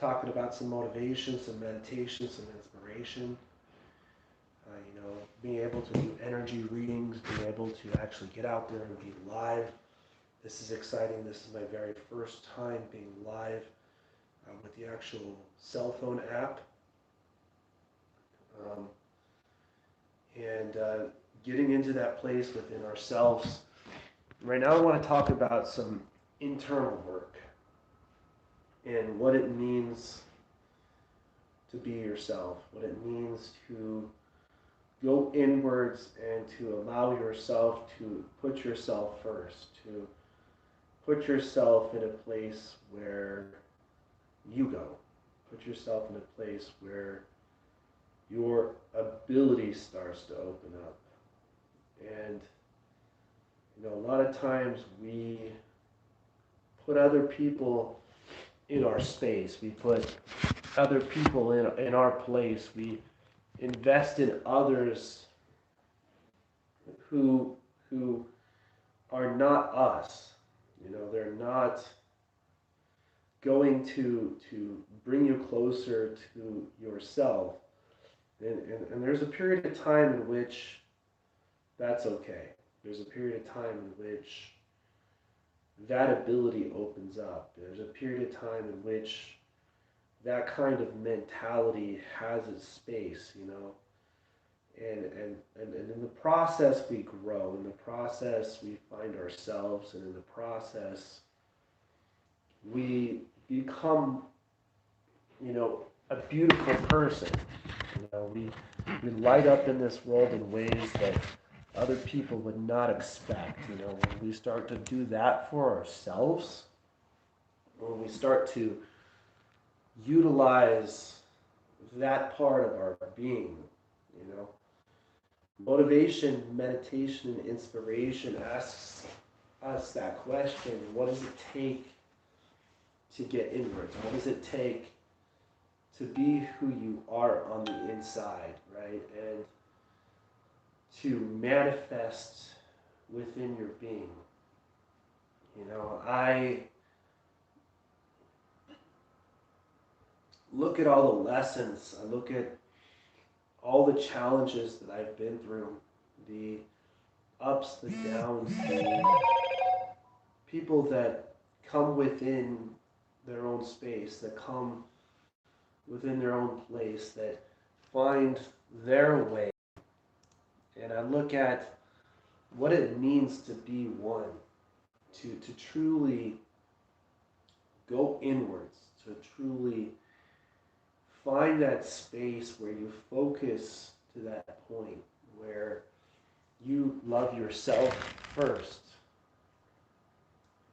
talking about some motivation, some meditation, some inspiration. Being able to do energy readings, being able to actually get out there and be live. This is exciting. This is my very first time being live with the actual cell phone app. Um, and getting into that place within ourselves. Right now, I want to talk about some internal work and what it means to be yourself, what it means to go inwards and to allow yourself to put yourself first, to put yourself in a place where you go. Put yourself in a place where your ability starts to open up. And, a lot of times we put other people in our space. We put other people in our place. We invest in others who are not us. They're not going to bring you closer to yourself. And there's a period of time in which that's okay. There's a period of time in which that ability opens up. There's a period of time in which that kind of mentality has its space, And in the process we grow. In the process we find ourselves, and in the process we become, a beautiful person. We light up in this world in ways that other people would not expect. When we start to do that for ourselves, when we start to utilize that part of our being, motivation, meditation, and inspiration asks us that question: what does it take to get inwards? What does it take to be who you are on the inside, right? And to manifest within your being. I look at all the lessons, I look at all the challenges that I've been through, the ups, the downs, the people that come within their own space, that come within their own place, that find their way. And I look at what it means to be one, to truly go inwards, to truly find that space where you focus to that point, where you love yourself first,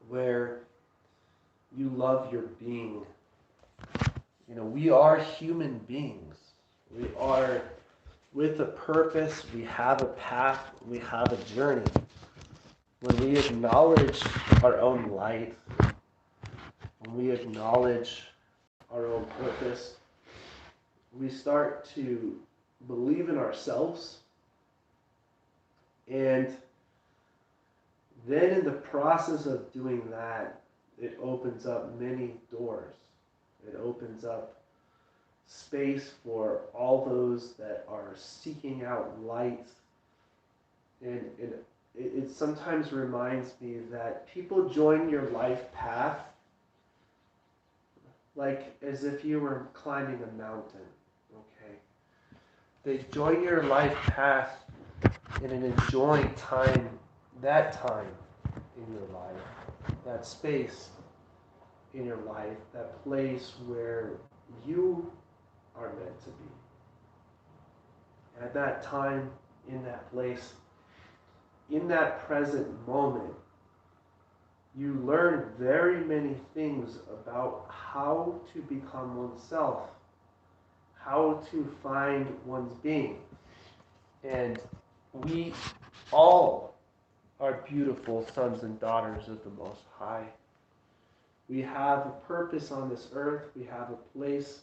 where you love your being. We are human beings. We are with a purpose, we have a path, we have a journey. When we acknowledge our own light, when we acknowledge our own purpose, we start to believe in ourselves. And then in the process of doing that, it opens up many doors. It opens up space for all those that are seeking out light. And it sometimes reminds me that people join your life path like as if you were climbing a mountain, okay? They join your life path in an enjoying time, that time in your life, that space in your life, that place where you are meant to be. At that time, in that place, in that present moment, you learn very many things about how to become oneself, how to find one's being. And we all are beautiful sons and daughters of the Most High. We have a purpose on this earth, we have a place,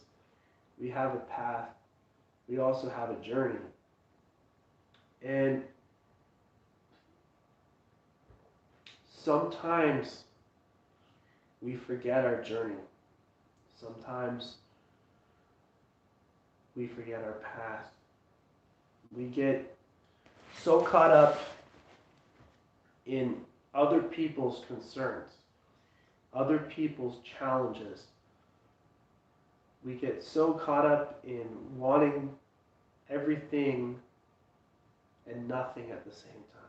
we have a path, we also have a journey. And sometimes we forget our journey. Sometimes sometimes we forget our past. We get so caught up in other people's concerns, other people's challenges. We get so caught up in wanting everything and nothing at the same time.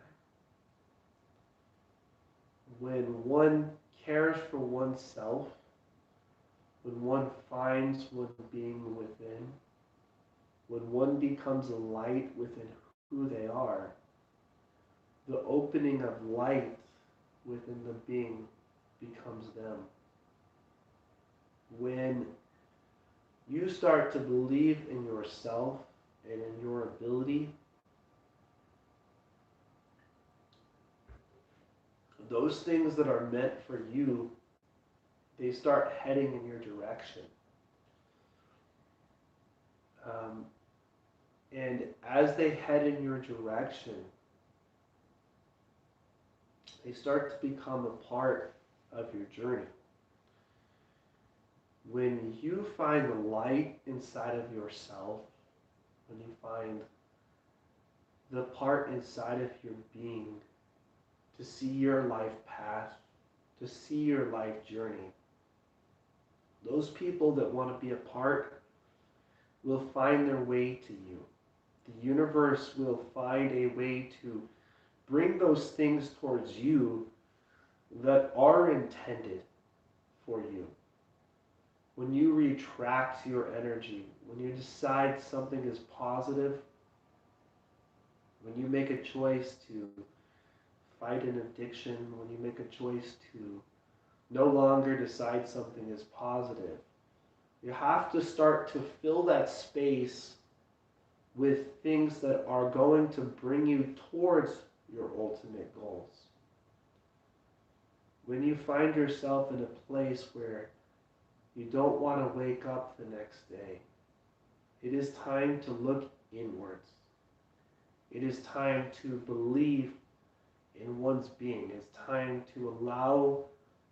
When one cares for oneself, when one finds one being within, when one becomes a light within who they are, the opening of light within the being becomes them. When you start to believe in yourself and in your ability, those things that are meant for you, they start heading in your direction. And as they head in your direction, they start to become a part of your journey. When you find the light inside of yourself, when you find the part inside of your being to see your life path, to see your life journey, those people that want to be a part will find their way to you. The universe will find a way to bring those things towards you that are intended for you. When you retract your energy, when you decide something is positive, when you make a choice to fight an addiction, when you make a choice to no longer decide something is positive, you have to start to fill that space with things that are going to bring you towards your ultimate goals. When you find yourself in a place where you don't want to wake up the next day, it is time to look inwards. It is time to believe in one's being. It's time to allow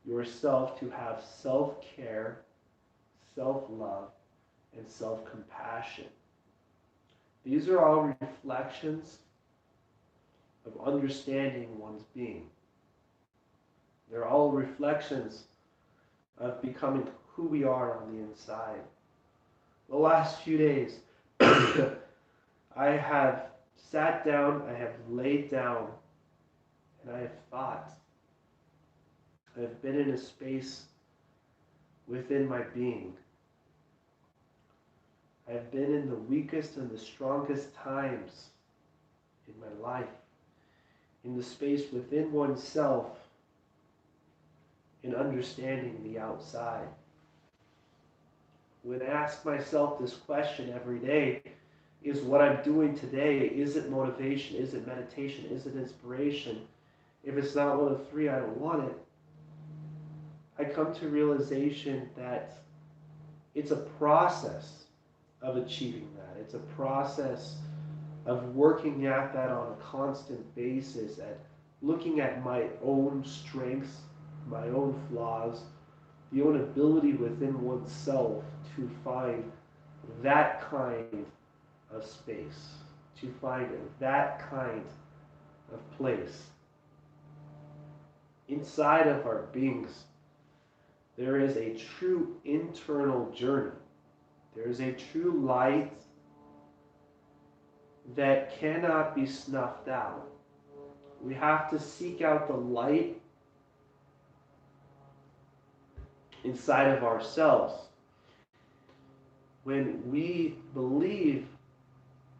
yourself to have self-care, self-love, and self-compassion. These are all reflections of understanding one's being. They're all reflections of becoming who we are on the inside. The last few days, I have sat down, I have laid down, and I have thought. I've been in a space within my being. I've been in the weakest and the strongest times in my life, in the space within oneself, in understanding the outside. When I ask myself this question every day, is what I'm doing today, is it motivation, is it meditation, is it inspiration? If it's not one of three, I don't want it. I come to realization that it's a process of achieving that. It's a process of working at that on a constant basis, at looking at my own strengths, my own flaws, the own ability within oneself to find that kind of space, to find that kind of place. Inside of our beings, there is a true internal journey. There is a true light that cannot be snuffed out. We have to seek out the light inside of ourselves. When we believe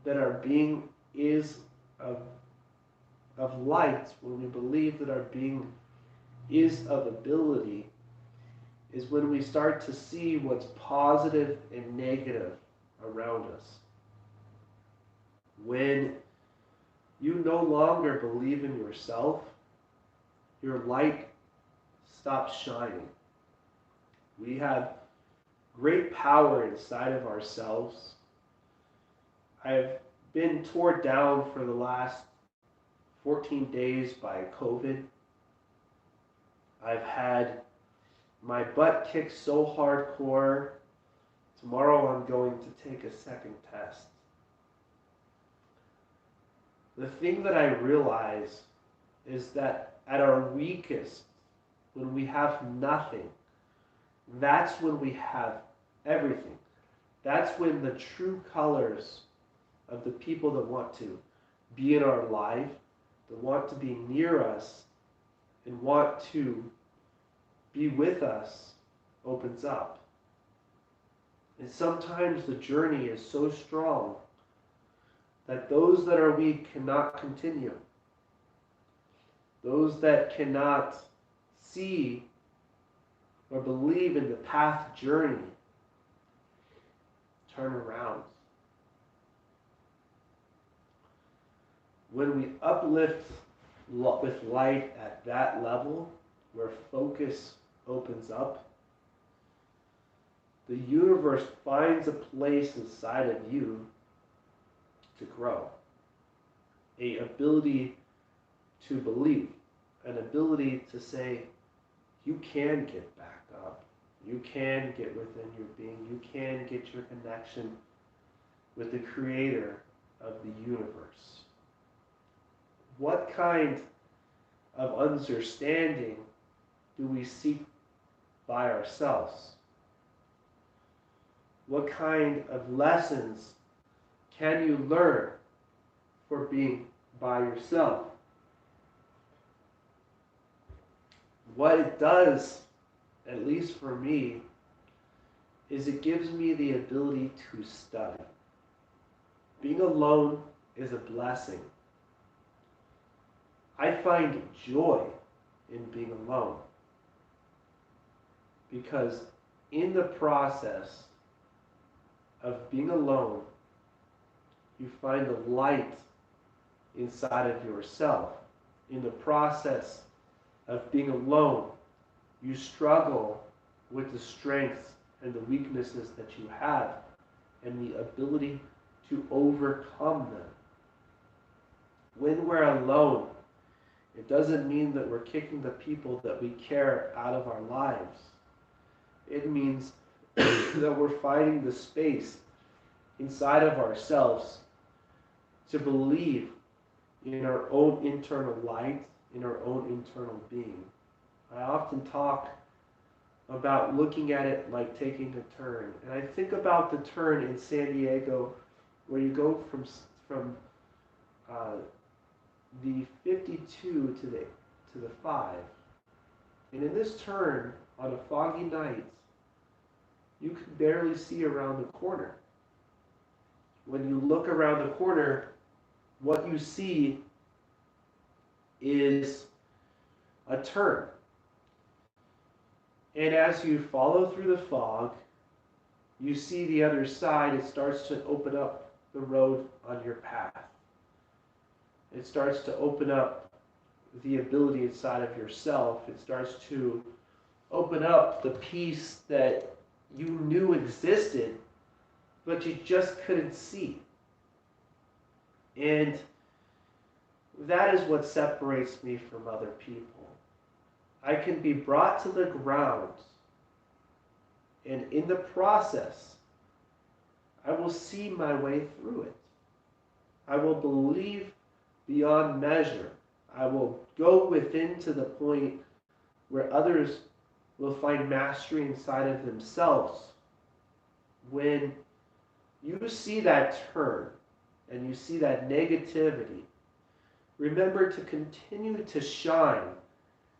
that our being is of light, when we believe that our being is of ability, is when we start to see what's positive and negative around us. When you no longer believe in yourself, your light stops shining. We have great power inside of ourselves. I've been torn down for the last 14 days by COVID. I've had my butt kicked so hardcore take a second test. The thing that I realize is that at our weakest, when we have nothing, that's when we have everything. That's when the true colors of the people that want to be in our life, that want to be near us, and want to be with us, opens up. And sometimes the journey is so strong that those that are weak cannot continue. Those that cannot see or believe in the path journey turn around. When we uplift with light at that level, where focus opens up, the universe finds a place inside of you to grow. An ability to believe, an ability to say, you can get back up. You can get within your being. You can get your connection with the creator of the universe. What kind of understanding do we seek by ourselves? What kind of lessons can you learn for being by yourself? What it does, at least for me, is it gives me the ability to study. Being alone is a blessing. I find joy in being alone because in the process of being alone, you find the light inside of yourself. In the process of being alone, you struggle with the strengths and the weaknesses that you have and the ability to overcome them. When we're alone, it doesn't mean that we're kicking the people that we care out of our lives. It means that we're finding the space inside of ourselves to believe in our own internal light, in our own internal being. I often talk about looking at it like taking a turn. And I think about the turn in San Diego where you go from the 52 to the 5. And in this turn, on a foggy night, you can barely see around the corner. When you look around the corner, what you see is a turn. And as you follow through the fog, you see the other side. It starts to open up the road on your path. It starts to open up the ability inside of yourself. It starts to open up the peace that you knew existed, but you just couldn't see. And that is what separates me from other people. I can be brought to the ground, and in the process, I will see my way through it. I will believe beyond measure. I will go within to the point where others will find mastery inside of themselves. When you see that turn and you see that negativity, remember to continue to shine,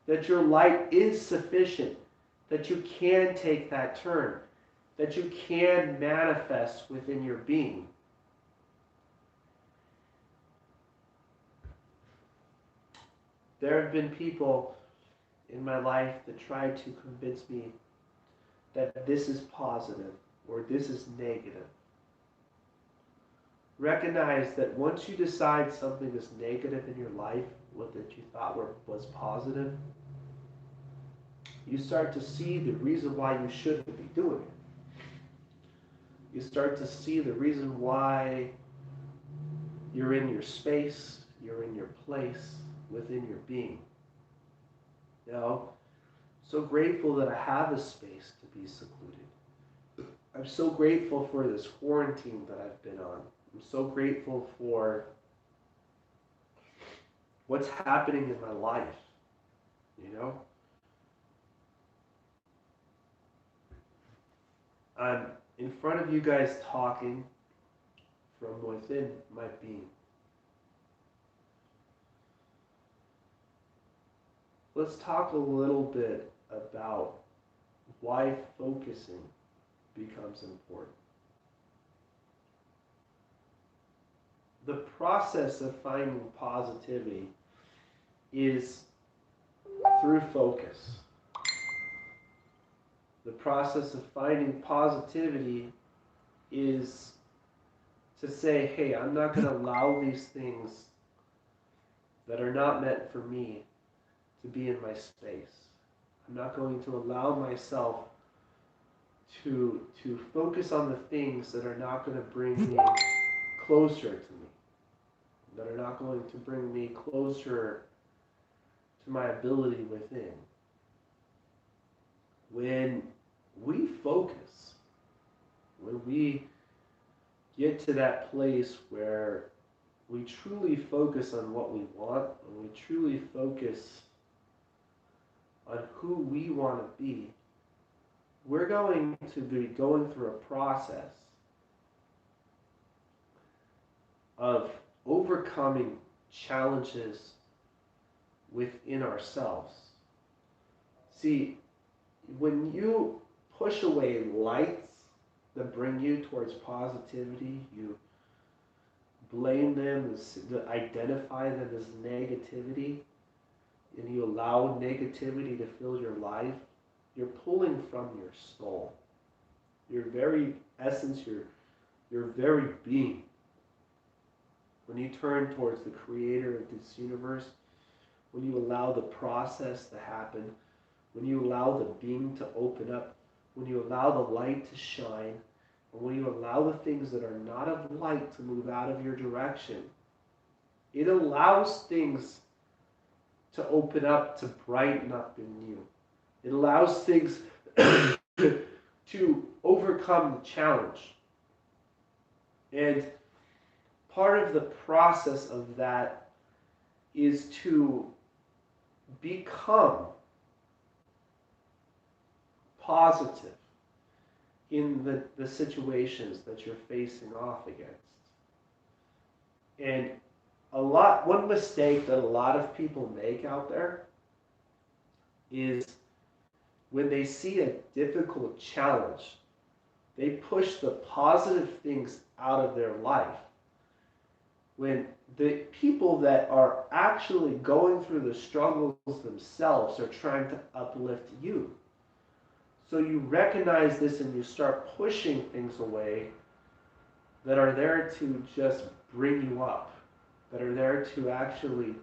that your light is sufficient, that you can take that turn, that you can manifest within your being. There have been people in my life that tried to convince me that this is positive or this is negative. Recognize that once you decide something is negative in your life, what that you thought was positive, you start to see the reason why you shouldn't be doing it. You start to see the reason why you're in your space, you're in your place within your being. You know, so grateful that I have a space to be secluded. I'm so grateful for this quarantine that I've been on. I'm so grateful for what's happening in my life, you know? I'm in front of you guys talking from within my being. Let's talk a little bit about why focusing becomes important. The process of finding positivity is through focus. The process of finding positivity is to say, hey, I'm not going to allow these things that are not meant for me to be in my space. I'm not going to allow myself to focus on the things that are not going to bring me closer to me, that are not going to bring me closer to my ability within. When we focus, when we get to that place where we truly focus on what we want, when we truly focus on who we want to be, we're going to be going through a process of overcoming challenges within ourselves. See, when you push away lights that bring you towards positivity, you blame them, identify them as negativity, and you allow negativity to fill your life, you're pulling from your soul. Your very essence, your very being. When you turn towards the creator of this universe, when you allow the process to happen, when you allow the being to open up, when you allow the light to shine, and when you allow the things that are not of light to move out of your direction, it allows things to open up, to brighten up in you. It allows things to overcome the challenge. And part of the process of that is to become positive in the situations that you're facing off against. And one mistake that a lot of people make out there is when they see a difficult challenge, they push the positive things out of their life. When the people that are actually going through the struggles themselves are trying to uplift you. So you recognize this and you start pushing things away that are there to just bring you up, that are there to actually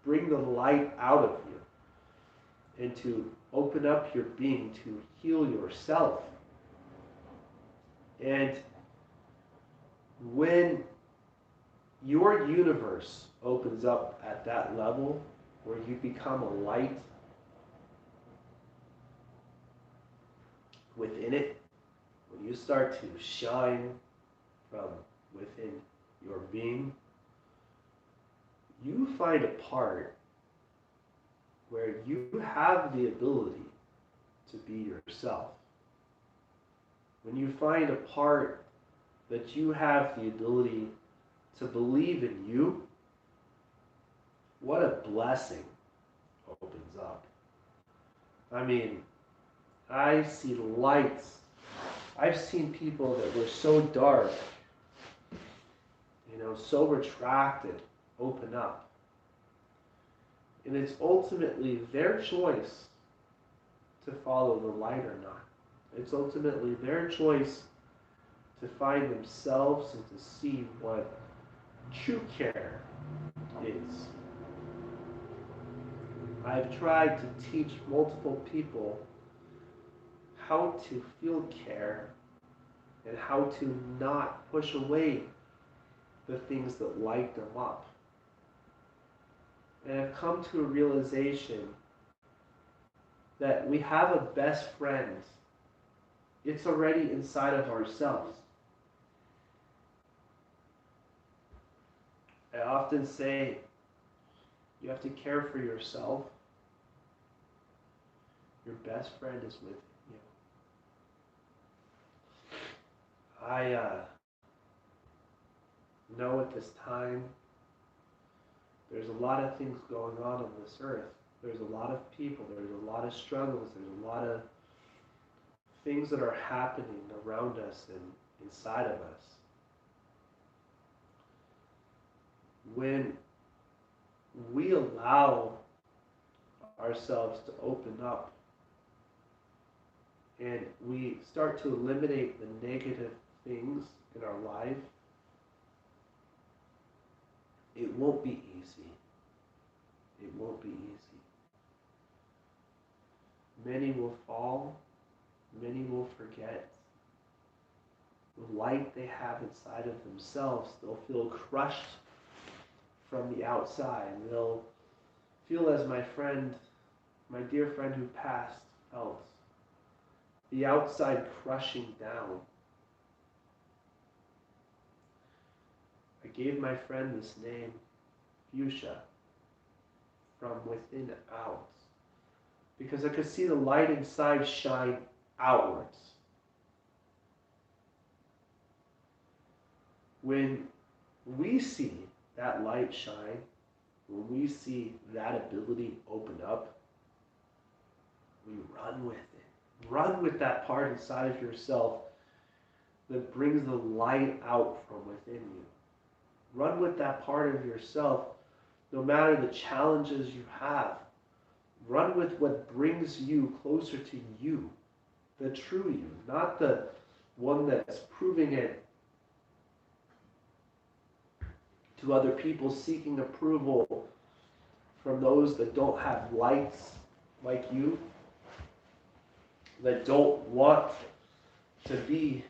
bring the light out of you and to open up your being, to heal yourself. And when your universe opens up at that level where you become a light within it, when you start to shine from within your being, you find a part where you have the ability to be yourself. When you find a part that you have the ability to believe in you, what a blessing opens up. I mean, I see lights. I've seen people that were so dark, so retracted, open up. And it's ultimately their choice to follow the light or not. It's ultimately their choice to find themselves and to see what true care is. I've tried to teach multiple people how to feel care and how to not push away the things that light them up. And I've come to a realization that we have a best friend It's already inside of ourselves. I often say you have to care for yourself. Your best friend is with you. I know at this time there's a lot of things going on this earth. There's a lot of people, there's a lot of struggles, there's a lot of things that are happening around us and inside of us. When we allow ourselves to open up and we start to eliminate the negative things in our life, it won't be easy. It won't be easy. Many will fall. Many will forget the light they have inside of themselves. They'll feel crushed from the outside. They'll feel as my dear friend who passed felt, the outside crushing down. I gave my friend this name, Fuchsia, from within out, because I could see the light inside shine outwards. When we see that light shine, when we see that ability open up, we run with it. Run with that part inside of yourself that brings the light out from within you. Run with that part of yourself, no matter the challenges you have. Run with what brings you closer to you, the true you, not the one that's proving it to other people, seeking approval from those that don't have lights like you, that don't want to be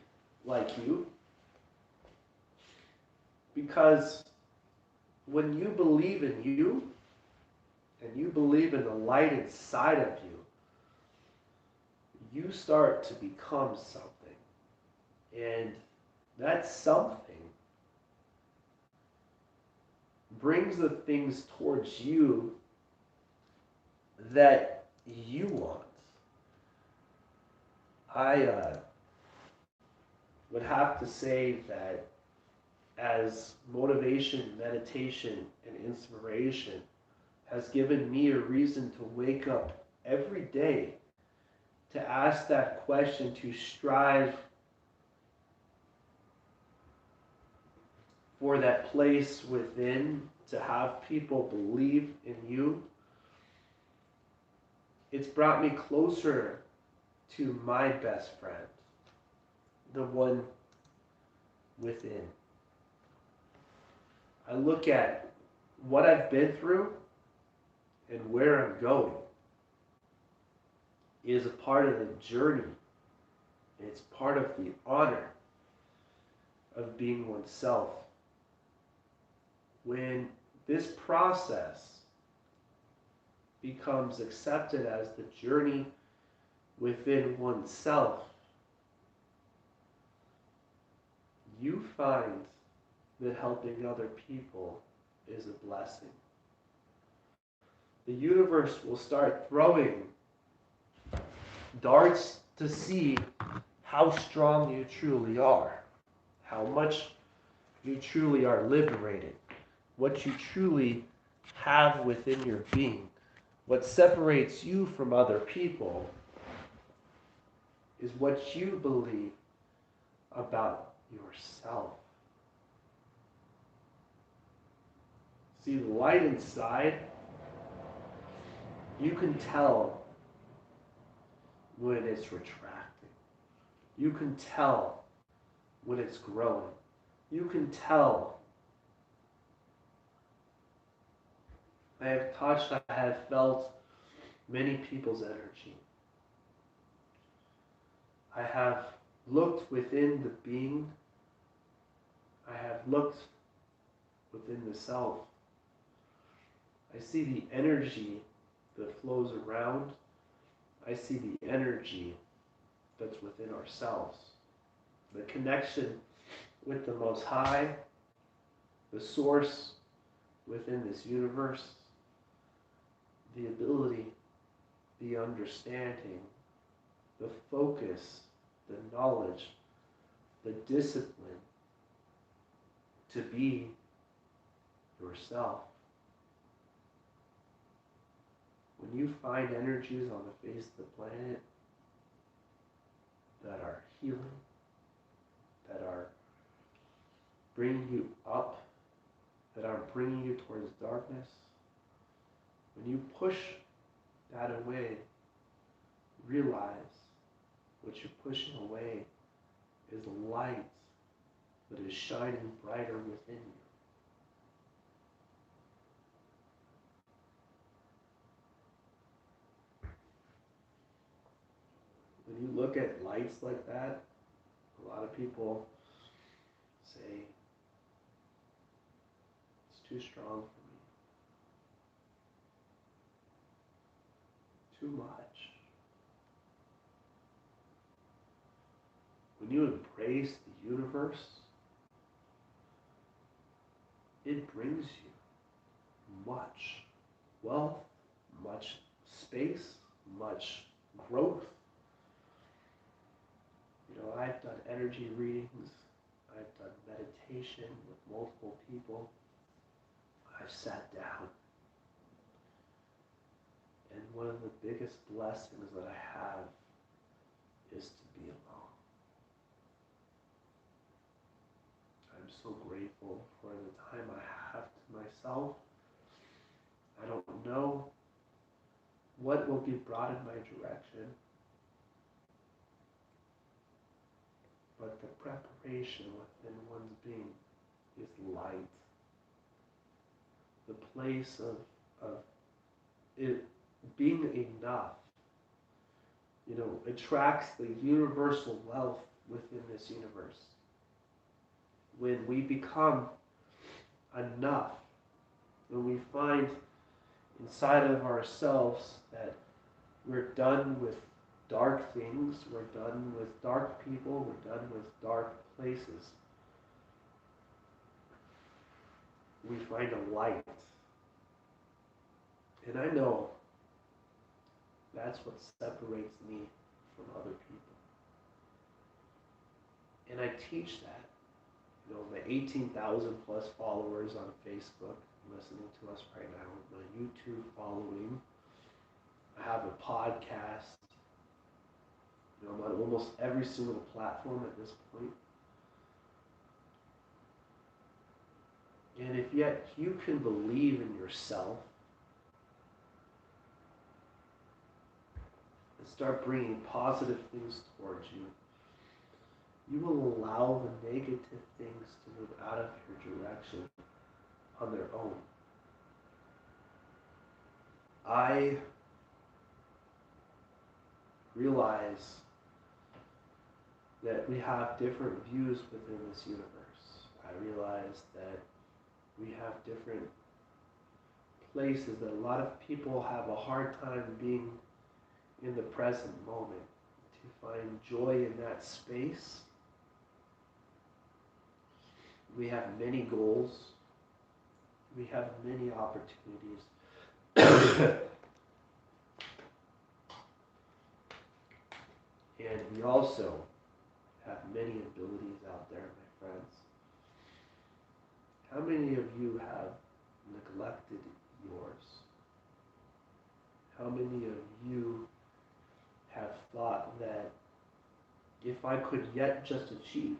like you. Because when you believe in you, and you believe in the light inside of you, you start to become something. And that something brings the things towards you that you want. I would have to say that as motivation, meditation, and inspiration has given me a reason to wake up every day to ask that question, to strive for that place within, to have people believe in you. It's brought me closer to my best friend, the one within. I look at what I've been through and where I'm going is a part of the journey. It's part of the honor of being oneself. When this process becomes accepted as the journey within oneself, you find that helping other people is a blessing. The universe will start throwing darts to see how strong you truly are, how much you truly are liberated, what you truly have within your being. What separates you from other people is what you believe about yourself. See, the light inside, you can tell when it's retracting. You can tell when it's growing. You can tell. I have touched, I have felt many people's energy. I have looked within the being. I have looked within the self. I see the energy that flows around. I see the energy that's within ourselves. The connection with the Most High, the source within this universe, the ability, the understanding, the focus, the knowledge, the discipline to be yourself. When you find energies on the face of the planet that are healing, that are bringing you up, that are bringing you towards darkness, when you push that away, realize what you're pushing away is light that is shining brighter within you. When you look at lights like that, a lot of people say, it's too strong for me. Too much. When you embrace the universe, it brings you much wealth, much space, much growth. You know, I've done energy readings, I've done meditation with multiple people, I've sat down. And one of the biggest blessings that I have is to be alone. I'm so grateful for the time I have to myself. I don't know what will be brought in my direction, but the preparation within one's being is light. The place of it being enough, you know, attracts the universal wealth within this universe. When we become enough, when we find inside of ourselves that we're done with dark things, we're done with dark people, we're done with dark places, we find a light. And I know that's what separates me from other people. And I teach that. You know, the 18,000 plus followers on Facebook listening to us right now, my YouTube following. I have a podcast. You know, I'm on almost every single platform at this point. And if yet you can believe in yourself and start bringing positive things towards you, you will allow the negative things to move out of your direction on their own. I realize that we have different views within this universe. I realize that we have different places that a lot of people have a hard time being in the present moment. To find joy in that space, we have many goals, we have many opportunities. And we also have many abilities out there, my friends. How many of you have neglected yours? How many of you have thought that if I could yet just achieve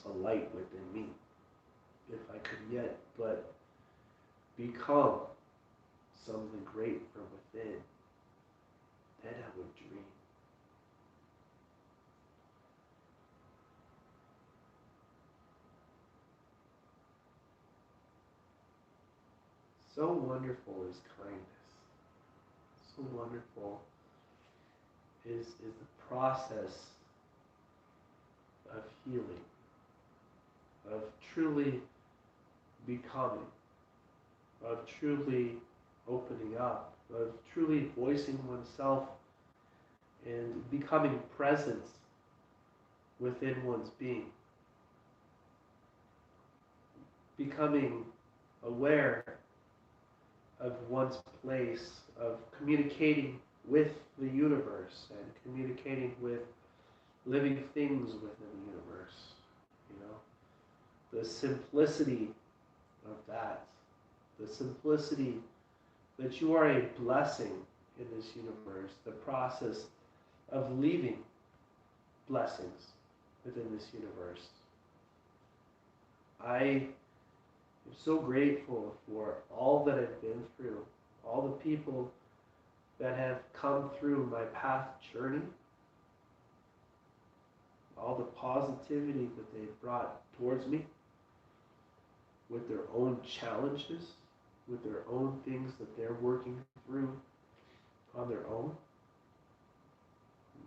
a light within me, if I could yet but become something great from within, then I would dream. So wonderful is kindness. So wonderful is the process of healing, of truly becoming, of truly opening up of truly voicing oneself and becoming present within one's being, becoming aware of one's place, of communicating with the universe and communicating with living things within the universe. You know, the simplicity of that, the simplicity that you are a blessing in this universe, the process of leaving blessings within this universe. I am so grateful for all that I've been through, all the people that have come through my path journey, all the positivity that they've brought towards me with their own challenges, with their own things that they're working through on their own.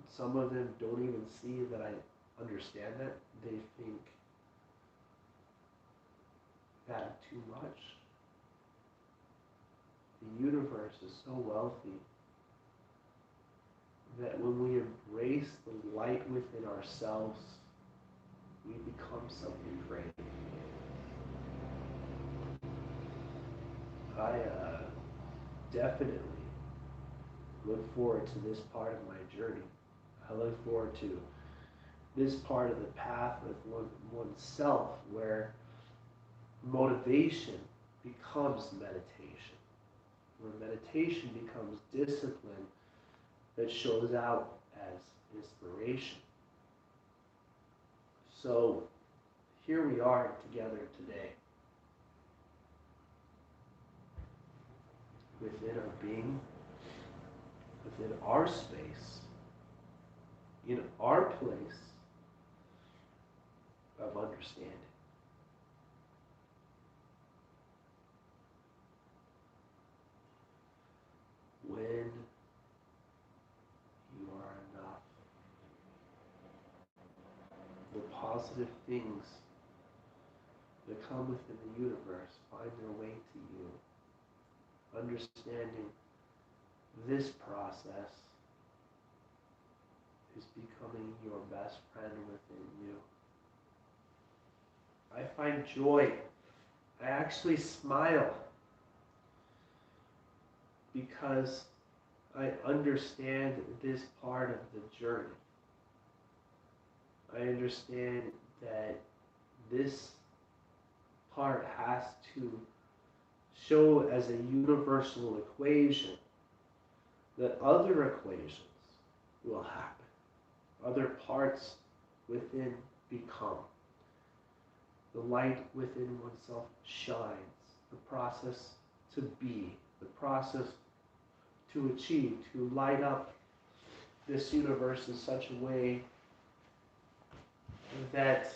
Some of them don't even see that I understand that. They think that too much. The universe is so wealthy that when we embrace the light within ourselves, we become something great. I definitely look forward to this part of my journey. I look forward to this part of the path with oneself where motivation becomes meditation, where meditation becomes discipline that shows out as inspiration. So here we are together today, within our being, within our space, in our place of understanding. When you are enough, the positive things that come within the universe find their way to you. Understanding this process is becoming your best friend within you. I find joy. I actually smile because I understand this part of the journey. I understand that this part has to show as a universal equation that other equations will happen. Other parts within become. The light within oneself shines. The process to be, the process to achieve, to light up this universe in such a way that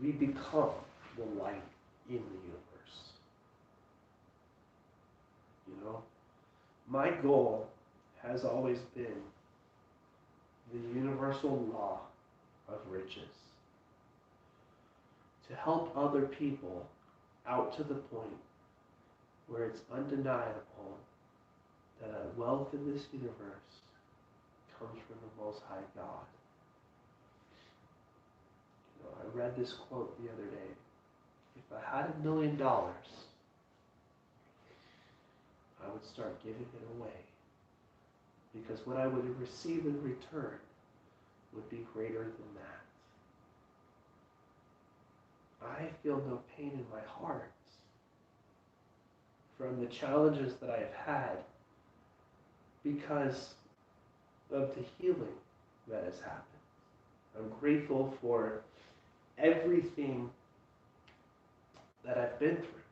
we become the light in the universe. You know, my goal has always been the universal law of riches. To help other people out to the point where it's undeniable that a wealth in this universe comes from the Most High God. You know, I read this quote the other day. If I had $1 million, I would start giving it away. Because what I would receive in return would be greater than that. I feel no pain in my heart from the challenges that I've had because of the healing that has happened. I'm grateful for everything that I've been through.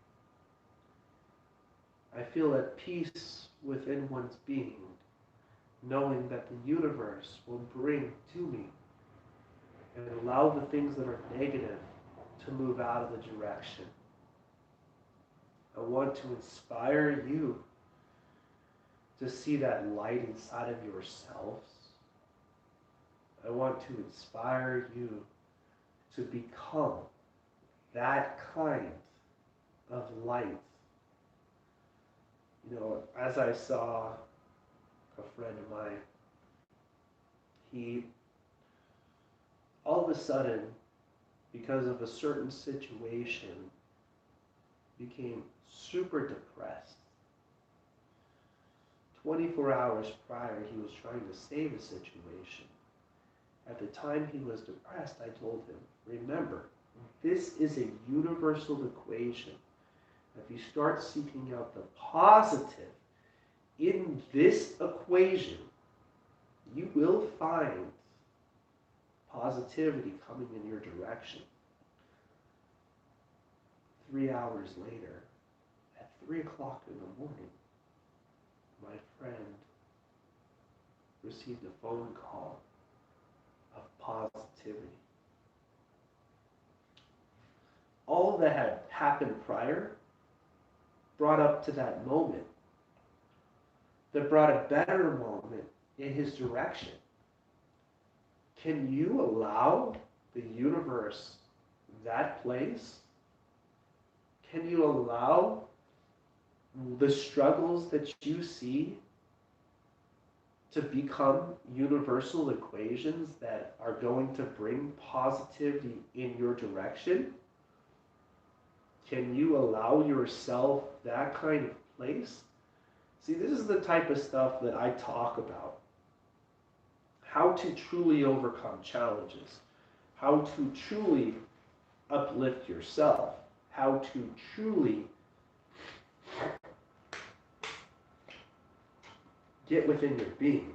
I feel at peace within one's being, knowing that the universe will bring to me and allow the things that are negative to move out of the direction. I want to inspire you to see that light inside of yourselves. I want to inspire you to become that kind of light As I saw a friend of mine, he all of a sudden, because of a certain situation, became super depressed. 24 hours prior, he was trying to save a situation. At the time he was depressed, I told him, remember, this is a universal equation. If you start seeking out the positive in this equation, you will find positivity coming in your direction. 3 hours later, at 3 o'clock in the morning, my friend received a phone call of positivity. All that had happened prior brought up to that moment, that brought a better moment in his direction. Can you allow the universe that place? Can you allow the struggles that you see to become universal equations that are going to bring positivity in your direction? Can you allow yourself that kind of place? See, this is the type of stuff that I talk about. How to truly overcome challenges. How to truly uplift yourself. How to truly get within your being.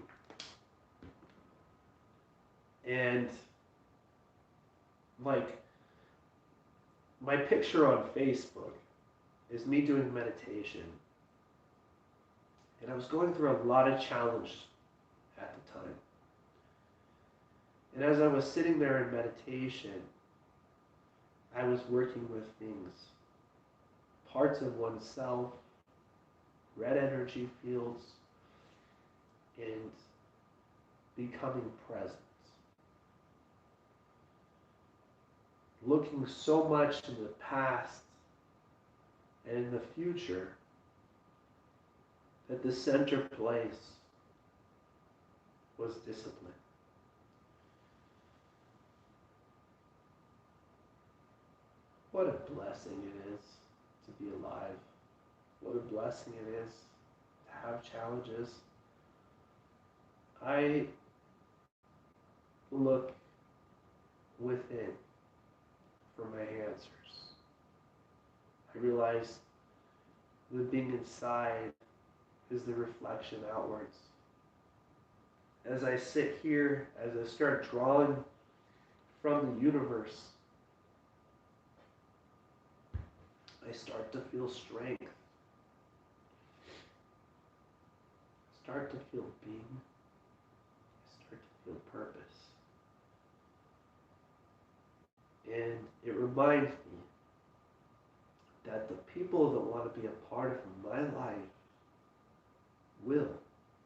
And like, my picture on Facebook is me doing meditation. And I was going through a lot of challenge at the time. And as I was sitting there in meditation, I was working with things, parts of oneself, red energy fields, and becoming present. Looking so much in the past and in the future that the center place was discipline. What a blessing it is to be alive. What a blessing it is to have challenges. I look within for my answers. I realize the being inside is the reflection outwards. As I sit here, as I start drawing from the universe, I start to feel strength. I start to feel being. I start to feel purpose. And it reminds me that the people that want to be a part of my life will,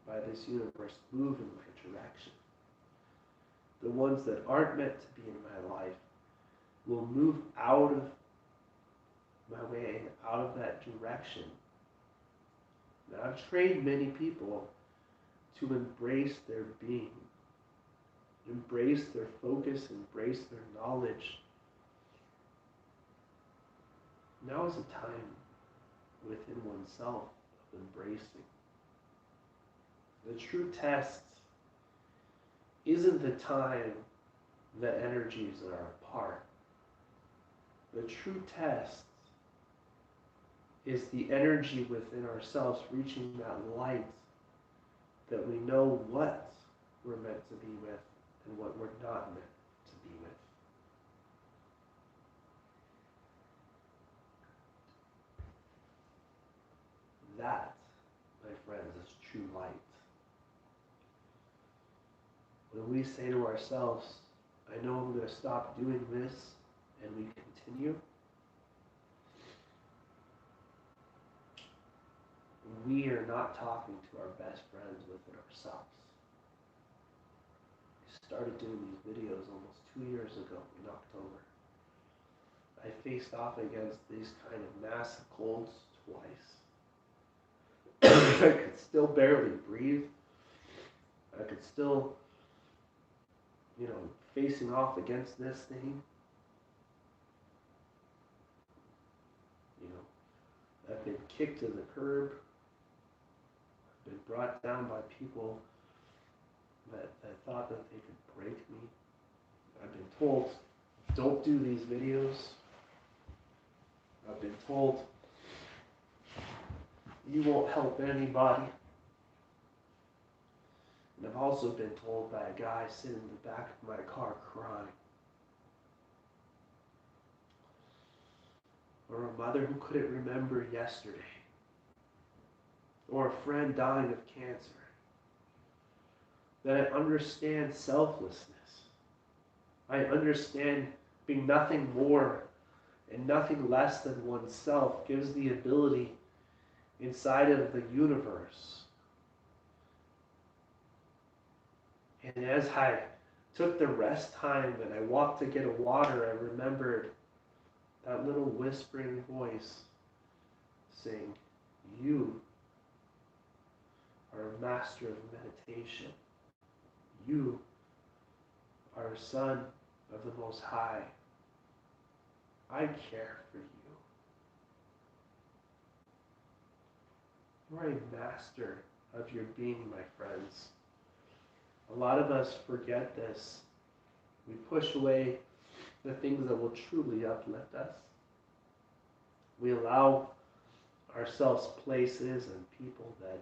by this universe, move in my direction. The ones that aren't meant to be in my life will move out of my way, out of that direction. Now, I've trained many people to embrace their being, embrace their focus, embrace their knowledge. Now is a time within oneself of embracing. The true test isn't the time that energies are apart. The true test is the energy within ourselves reaching that light that we know what we're meant to be with and what we're not meant to be with. That, my friends, is true light. When we say to ourselves, I know I'm going to stop doing this, and we continue, we are not talking to our best friends within ourselves. I started doing these videos almost 2 years ago in October. I faced off against these kind of massive colds twice. I could still barely breathe. I could still, facing off against this thing. I've been kicked to the curb. I've been brought down by people that thought that they could break me. I've been told, don't do these videos. I've been told, you won't help anybody. And I've also been told by a guy sitting in the back of my car crying. Or a mother who couldn't remember yesterday. Or a friend dying of cancer. That I understand selflessness. I understand being nothing more and nothing less than oneself gives the ability inside of the universe. And as I took the rest time and I walked to get a water, I remembered that little whispering voice saying, you are a master of meditation. You are a son of the Most High. I care for you. You are a master of your being, my friends. A lot of us forget this. We push away the things that will truly uplift us. We allow ourselves places and people that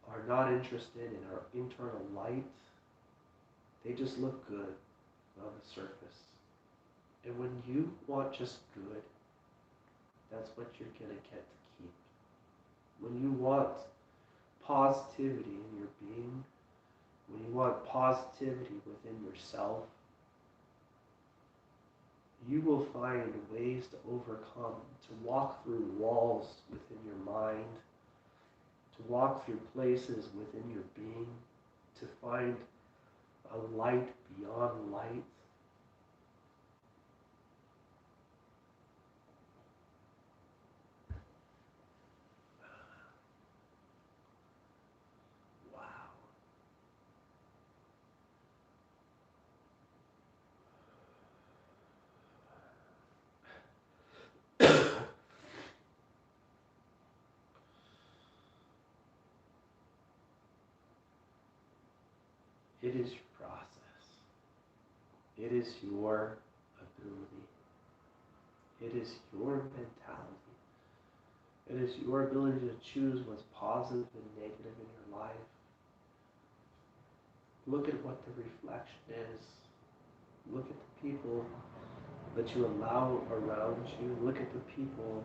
are not interested in our internal light. They just look good on the surface. And when you want just good, that's what you're going to get to keep. When you want positivity in your being, when you want positivity within yourself, you will find ways to overcome, to walk through walls within your mind, to walk through places within your being, to find a light beyond light. It is your process. It is your ability. It is your mentality. It is your ability to choose what's positive and negative in your life. Look at what the reflection is. Look at the people that you allow around you. Look at the people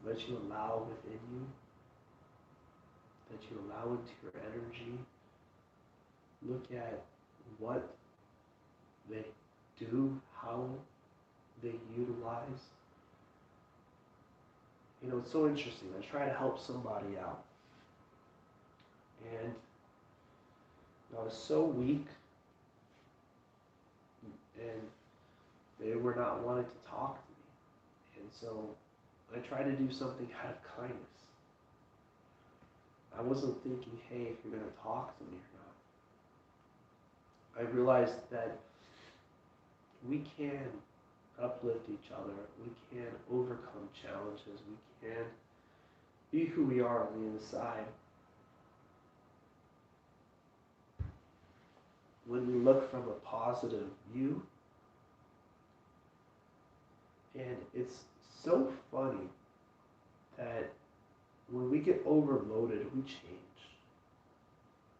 that you allow within you, that you allow into your energy. Look at what they do, how they utilize. It's so interesting. I try to help somebody out. And I was so weak, and they were not wanting to talk to me. And so I tried to do something out of kindness. I wasn't thinking, hey, if you're going to talk to me or not. I realized that we can uplift each other. We can overcome challenges. We can be who we are on the inside. When we look from a positive view. And it's so funny that when we get overloaded, we change.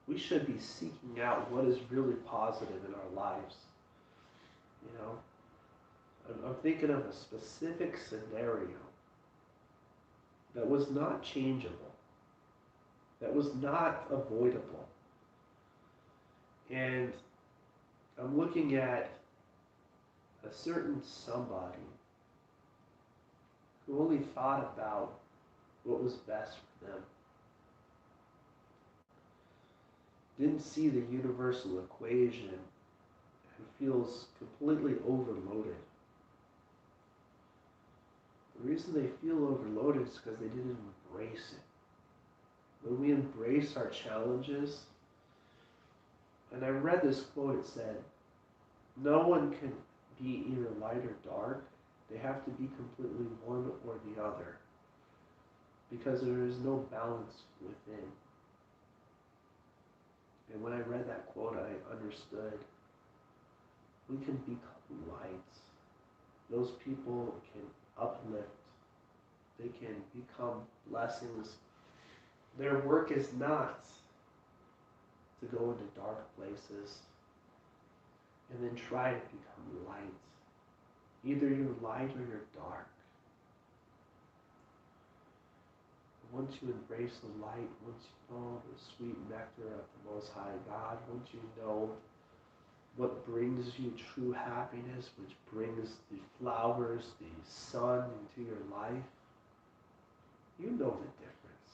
We should be seeking out what is really positive in our lives. I'm thinking of a specific scenario that was not changeable, that was not avoidable. And I'm looking at a certain somebody who only thought about what was best for them. Didn't see the universal equation and feels completely overloaded. The reason they feel overloaded is because they didn't embrace it. when we embrace our challenges, and I read this quote, it said, no one can be either light or dark. They have to be completely one or the other, because there is no balance within. And when I read that quote, I understood we can become lights. Those people can uplift. They can become blessings. Their work is not to go into dark places and then try to become light. Either you're light or you're dark. Once you embrace the light, once you know the sweet nectar of the Most High God, once you know what brings you true happiness, which brings the flowers, the sun into your life, you know the difference.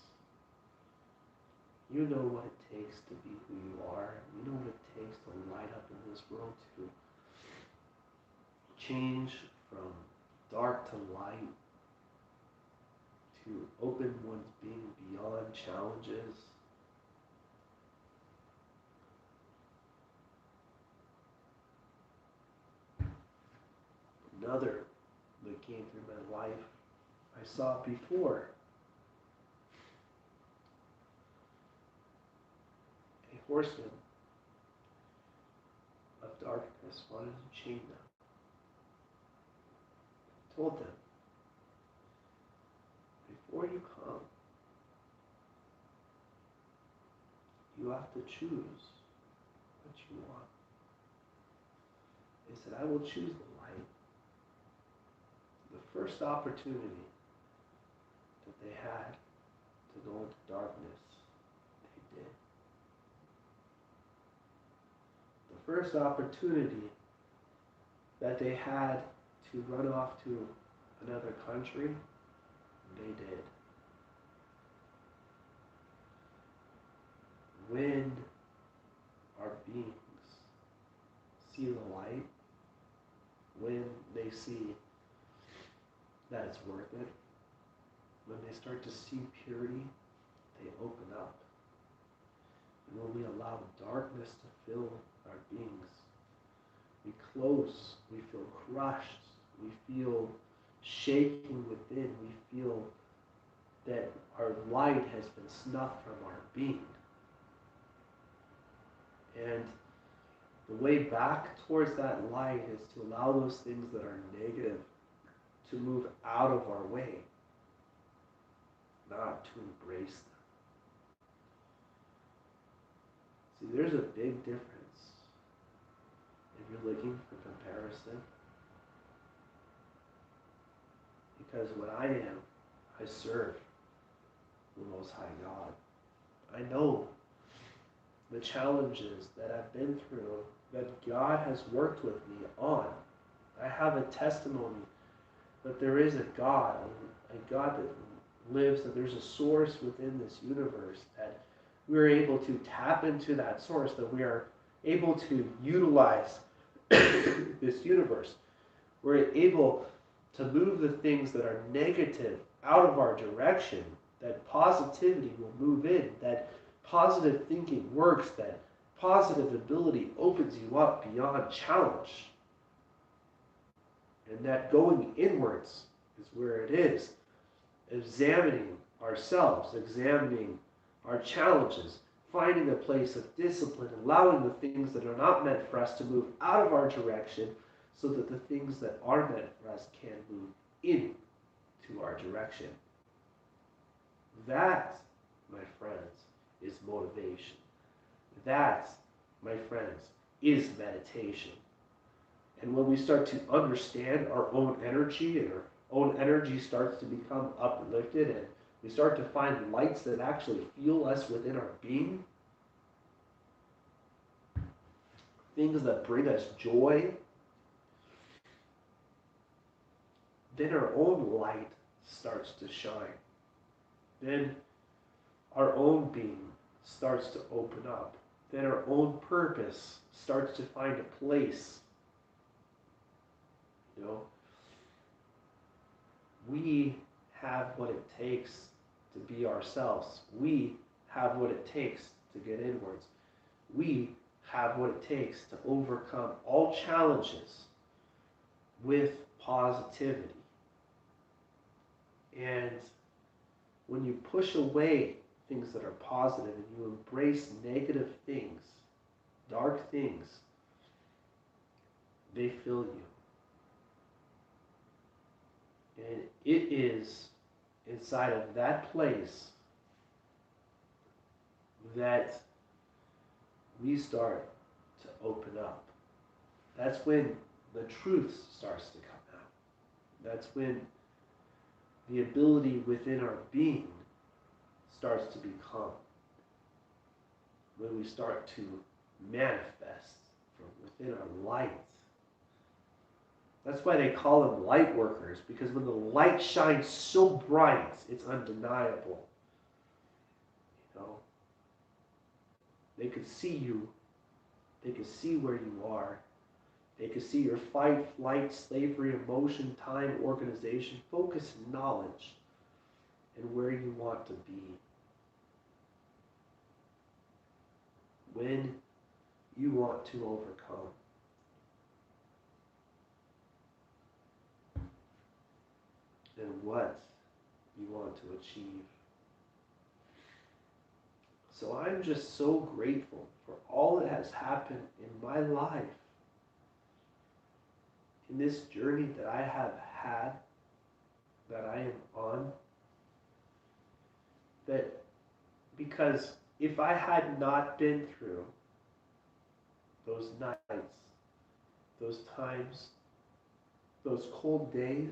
You know what it takes to be who you are. You know what it takes to light up in this world, to change from dark to light, to open one's being beyond challenges. Another that came through my life, I saw it before. A horseman of darkness wanted to chain them. Told them, before you come, you have to choose what you want. They said, I will choose the light. The first opportunity that they had to go into darkness, they did. The first opportunity that they had to run off to another country, they did. When our beings see the light, when they see that it's worth it, when they start to see purity, they open up. And when we allow darkness to fill our beings, we close, we feel crushed, we feel shaking within, we feel that our light has been snuffed from our being. And the way back towards that light is to allow those things that are negative to move out of our way, not to embrace them. See, there's a big difference if you're looking for comparison. Because what I am, I serve the Most High God. I know the challenges that I've been through, that God has worked with me on. I have a testimony that there is a God that lives, that there's a source within this universe, that we're able to tap into that source, that we are able to utilize this universe. We're able to move the things that are negative out of our direction, that positivity will move in, that positive thinking works, that positive ability opens you up beyond challenge. And that going inwards is where it is. Examining ourselves, examining our challenges, finding a place of discipline, allowing the things that are not meant for us to move out of our direction, so that the things that are meant for us can move into our direction. That, my friends, is motivation. That, my friends, is meditation. And when we start to understand our own energy, and our own energy starts to become uplifted, and we start to find lights that actually fuel us within our being, things that bring us joy, then our own light starts to shine. Then our own being starts to open up. Then our own purpose starts to find a place. You know, we have what it takes to be ourselves. We have what it takes to get inwards. We have what it takes to overcome all challenges with positivity. And when you push away things that are positive and you embrace negative things, dark things, they fill you. And it is inside of that place that we start to open up. That's when the truth starts to come out. That's when the ability within our being starts to become. When we start to manifest from within our light. That's why they call them light workers, because when the light shines so bright, it's undeniable. You know, they could see you. They could see where you are. They could see your fight, flight, slavery, emotion, time, organization, focus, and knowledge, and where you want to be. When you want to overcome. And what you want to achieve. So I'm just so grateful for all that has happened in my life, in this journey that I have had, that I am on, that because if I had not been through those nights, those times, those cold days,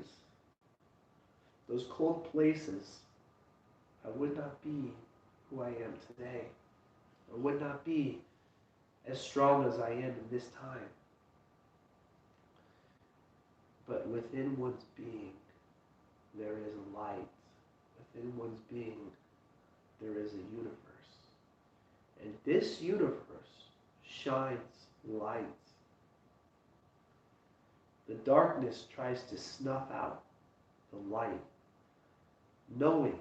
those cold places, I would not be who I am today. I would not be as strong as I am in this time. But within one's being, there is a light. Within one's being, there is a universe. And this universe shines light. The darkness tries to snuff out the light, knowing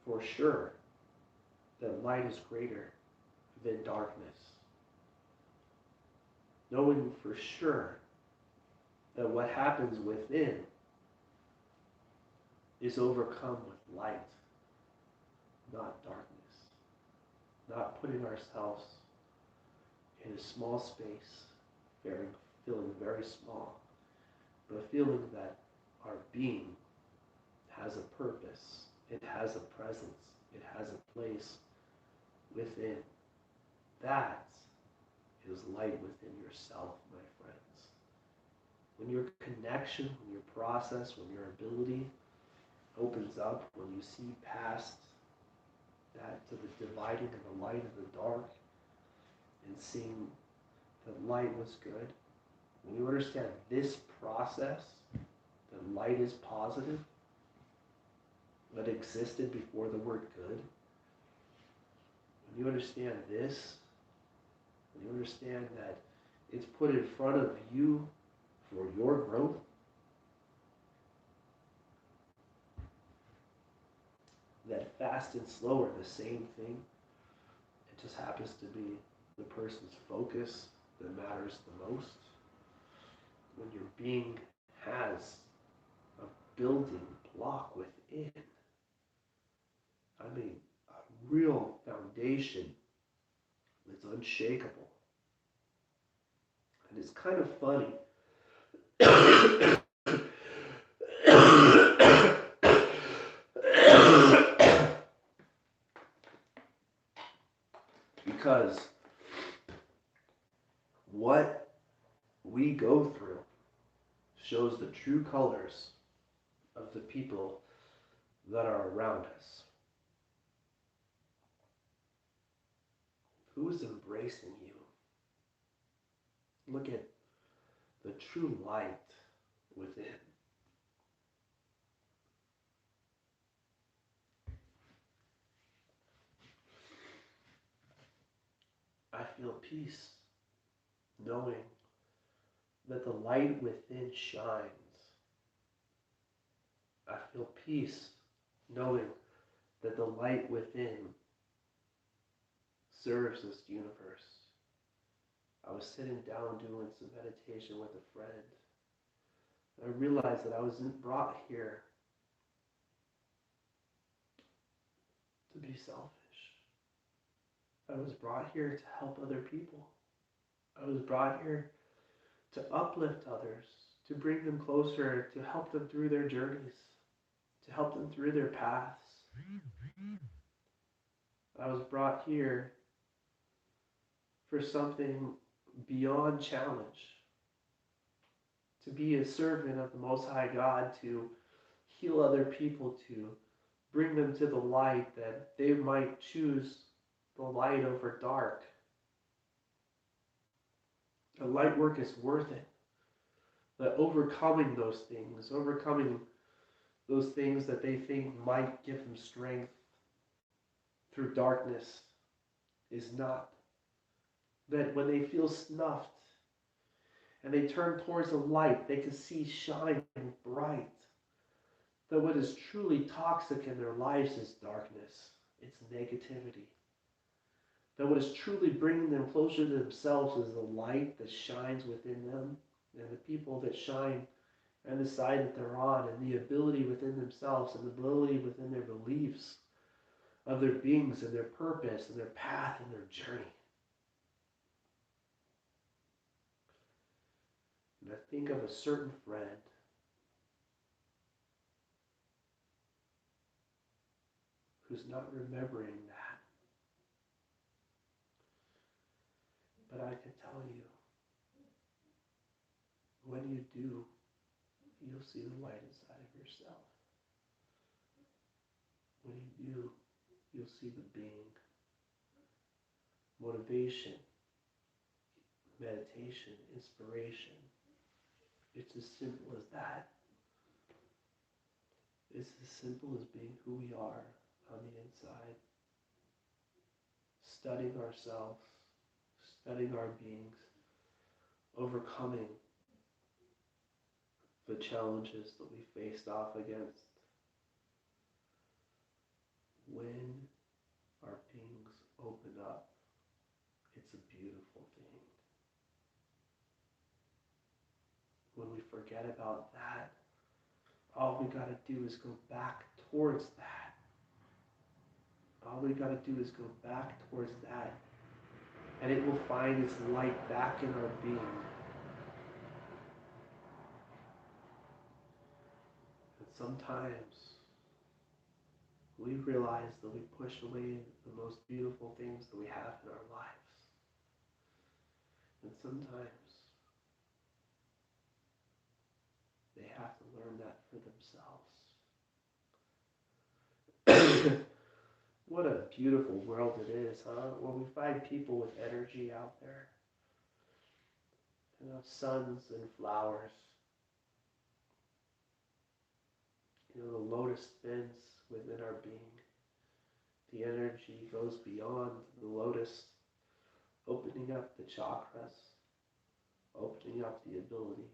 for sure that light is greater than darkness. Knowing for sure that what happens within is overcome with light, not darkness. Not putting ourselves in a small space, feeling very small, but feeling that our being has a purpose, it has a presence, it has a place within. That is light within yourself, my friends. When your connection, when your process, when your ability opens up, when you see past that to the dividing of the light and the dark, and seeing that light was good, when you understand this process, that light is positive, that existed before the word good, when you understand this, when you understand that it's put in front of you for your growth, that fast and slow are the same thing. It just happens to be the person's focus that matters the most. When your being has a building block within, I mean, a real foundation that's unshakable. And it's kind of funny. Because what we go through shows the true colors of the people that are around us. Who is embracing you? Look at the true light within. I feel peace knowing that the light within shines. I feel peace knowing that the light within serves this universe. I was sitting down doing some meditation with a friend. And I realized that I wasn't brought here to be selfish. I was brought here to help other people. I was brought here to uplift others, to bring them closer, to help them through their journeys, to help them through their paths. I was brought here for something beyond challenge, to be a servant of the Most High God, to heal other people, to bring them to the light, that they might choose the light over dark. The light work is worth it. That overcoming those things that they think might give them strength through darkness is not. That when they feel snuffed and they turn towards the light, they can see shining bright. That what is truly toxic in their lives is darkness, it's negativity. That what is truly bringing them closer to themselves is the light that shines within them, and the people that shine and the side that they're on, and the ability within themselves and the ability within their beliefs of their beings and their purpose and their path and their journey. And I think of a certain friend who's not remembering that. But I can tell you, when you do, you'll see the light inside of yourself. When you do, you'll see the being. Motivation, meditation, inspiration. It's as simple as that. It's as simple as being who we are on the inside. Studying ourselves, studying our beings, overcoming the challenges that we faced off against. When our beings open up, it's a beautiful thing. When we forget about that, all we got to do is go back towards that. All we got to do is go back towards that, and it will find its light back in our being. And sometimes we realize that we push away the most beautiful things that we have in our lives. And sometimes they have to learn that for themselves. What a beautiful world it is, huh? Where we find people with energy out there. You know, suns and flowers. You know, the lotus spins within our being. The energy goes beyond the lotus, opening up the chakras, opening up the ability,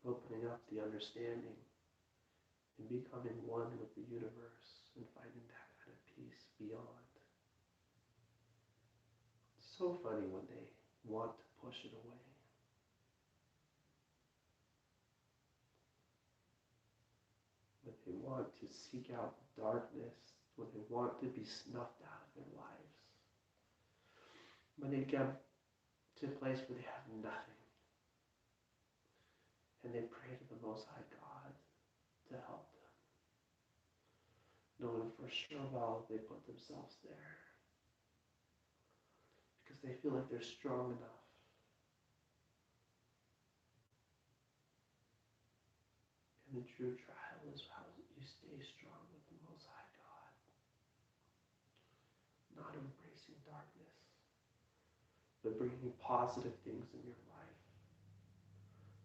opening up the understanding, and becoming one with the universe and finding that kind of peace beyond. It's so funny when they want to push it away. When they want to seek out darkness, when they want to be snuffed out of their lives. When they get to a place where they have nothing, and they pray to the Most High God to help them, knowing for sure well they put themselves there because they feel like they're strong enough. And the true trial is how you stay strong with the Most High God, not embracing darkness, but bringing positive things in your life.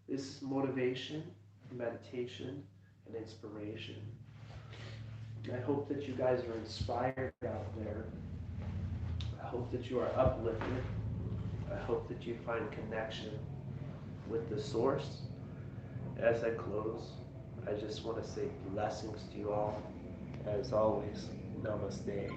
This is motivation, meditation, and inspiration. I hope that you guys are inspired out there. I hope that you are uplifted. I hope that you find connection with the source. As I close, I just want to say blessings to you all. As always, namaste.